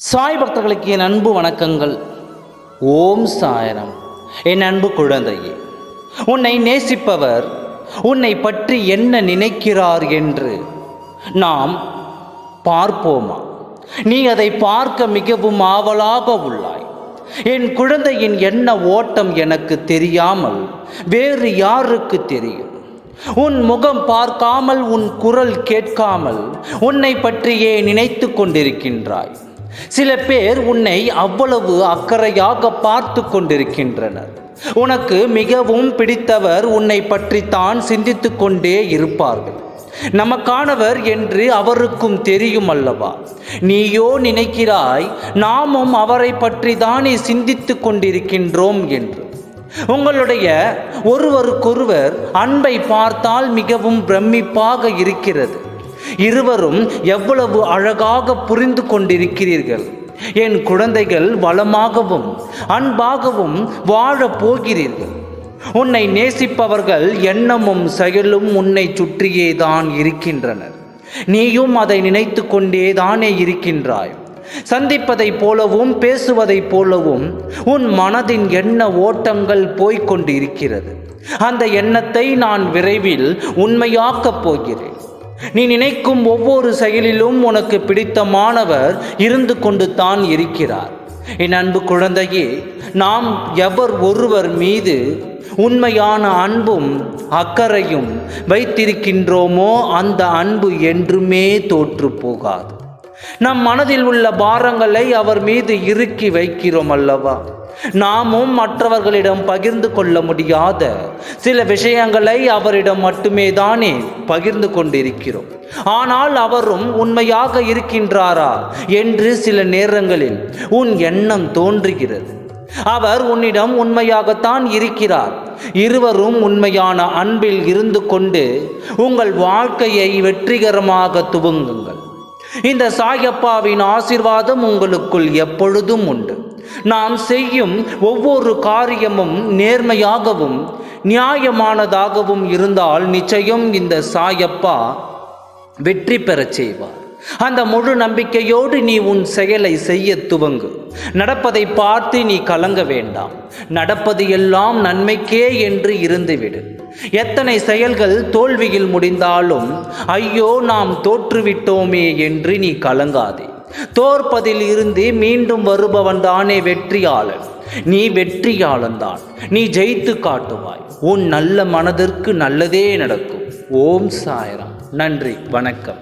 சாய் பக்தர்களுக்கு என் அன்பு வணக்கங்கள். ஓம் சாய்ராம். என் அன்பு குழந்தையே, உன்னை நேசிப்பவர் உன்னை பற்றி என்ன நினைக்கிறார் என்று நாம் பார்ப்போமா? நீ அதை பார்க்க மிகவும் ஆவலாக உள்ளாய். என் குழந்தையின் என்ன ஓட்டம் எனக்கு தெரியாமல் வேறு யாருக்கு தெரியும்? உன் முகம் பார்க்காமல், உன் குரல் கேட்காமல் உன்னை பற்றியே நினைத்து கொண்டிருக்கின்றாய். சில பேர் உன்னை அவ்வளவு அக்கறையாக பார்த்து கொண்டிருக்கின்றனர். உனக்கு மிகவும் பிடித்தவர் உன்னை பற்றித்தான் சிந்தித்து கொண்டே இருப்பார்கள். நமக்கானவர் என்று அவருக்கும் தெரியும் அல்லவா? நீயோ நினைக்கிறாய் நாமும் அவரை பற்றி தானே சிந்தித்து கொண்டிருக்கின்றோம் என்று. உங்களுடைய ஒருவருக்கொருவர் அன்பை பார்த்தால் மிகவும் பிரமிப்பாக இருக்கிறது. இருவரும் எவ்வளவு அழகாக புரிந்து கொண்டிருக்கிறீர்கள். என் குழந்தைகள் வளமாகவும் அன்பாகவும் வாழப் போகிறீர்கள். உன்னை நேசிப்பவர்கள் எண்ணமும் செயலும் உன்னை சுற்றியே தான் இருக்கின்றனர். நீயும் அதை நினைத்து கொண்டே தானே இருக்கின்றாய். சந்திப்பதைப் போலவும் பேசுவதைப் போலவும் உன் மனதின் எண்ண ஓட்டங்கள் போய்கொண்டு இருக்கிறது. அந்த எண்ணத்தை நான் விரைவில் உண்மையாக்கப் போகிறேன். நீ நினைக்கும் ஒவ்வொரு செயலிலும் உனக்கு பிடித்தமானவர் இருந்து கொண்டு தான் இருக்கிறார். என் அன்பு குழந்தையே, நாம் எவர் ஒருவர் மீது உண்மையான அன்பும் அக்கறையும் வைத்திருக்கின்றோமோ அந்த அன்பு என்றுமே தோற்று போகாது. நம் மனதில் உள்ள பாரங்களை அவர் மீது இறுக்கி வைக்கிறோம் அல்லவா? நாமும் மற்றவர்களிடம் பகிர்ந்து கொள்ள முடியாத சில விஷயங்களை அவரிடம் மட்டுமே தானே பகிர்ந்து கொண்டிருக்கிறோம். ஆனால் அவரும் உண்மையாக இருக்கின்றாரா என்று சில நேரங்களில் உன் எண்ணம் தோன்றுகிறது. அவர் உன்னிடம் உண்மையாகத்தான் இருக்கிறார். இருவரும் உண்மையான அன்பில் இருந்து கொண்டு உங்கள் வாழ்க்கையை வெற்றிகரமாக துவங்குங்கள். இந்த சாயப்பாவின் ஆசீர்வாதம் உங்களுக்குள் எப்பொழுதும் உண்டு. நாம் செய்யும் ஒவ்வொரு காரியமும் நேர்மையாகவும் நியாயமானதாகவும் இருந்தால் நிச்சயம் இந்த சாயப்பா வெற்றி பெறச் செய்வார். அந்த முழு நம்பிக்கையோடு நீ உன் செயலை செய்ய துவங்கு. நடப்பதை பார்த்து நீ கலங்க வேண்டாம். நடப்பது எல்லாம் நன்மைக்கே என்று இருந்துவிடு. எத்தனை செயல்கள் தோல்வியில் முடிந்தாலும் ஐயோ நாம் தோற்றுவிட்டோமே என்று நீ கலங்காதே. தோற்பதில் இருந்து மீண்டும் வருபவன் தானே வெற்றியாளன். நீ வெற்றியாளன் தான். நீ ஜெயித்து காட்டுவாய். உன் நல்ல மனதிற்கு நல்லதே நடக்கும். ஓம் சாய்ராம். நன்றி, வணக்கம்.